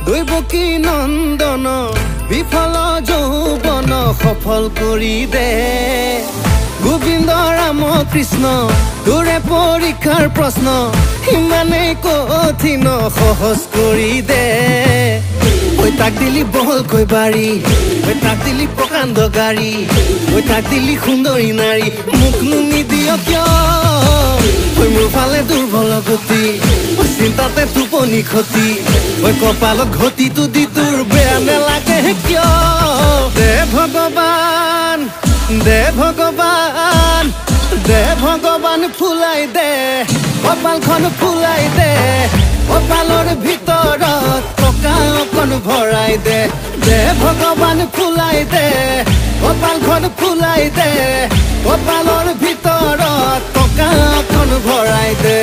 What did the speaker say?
দৈবকী নন্দন বিফল যৌবন সফল কৰি দে গোবিন্দ ৰাম কৃষ্ণ তোৰে পৰীক্ষাৰ প্ৰশ্ন ইমানেই কঠিন সহজ কৰি দে ঐ তাক দিলি বহলকৈ বাৰী ঐ তাক দিলি প্ৰকাণ্ড গাড়ী ঐ তাক দিলি সুন্দৰী নাৰী মোকনো নিদিয় কিয় ঐ মোৰ ফালে দুৰ্বল গতি চিন্তাতে টোপনি ক্ষতি ঐ কপালত ঘটিটো দি তোৰ বেয়া নেলাগে কিয় দে ভগৱান দে ভগৱান দে ভগৱান ফুলাই দে কপালখন ফুলাই দে কপালৰ ভিতৰত টকা অকণ ভৰাই দে দে ভগৱান ফুলাই দে কপালখন ফুলাই দে কপালৰ ভিতৰত টকা অকণ ভৰাই দে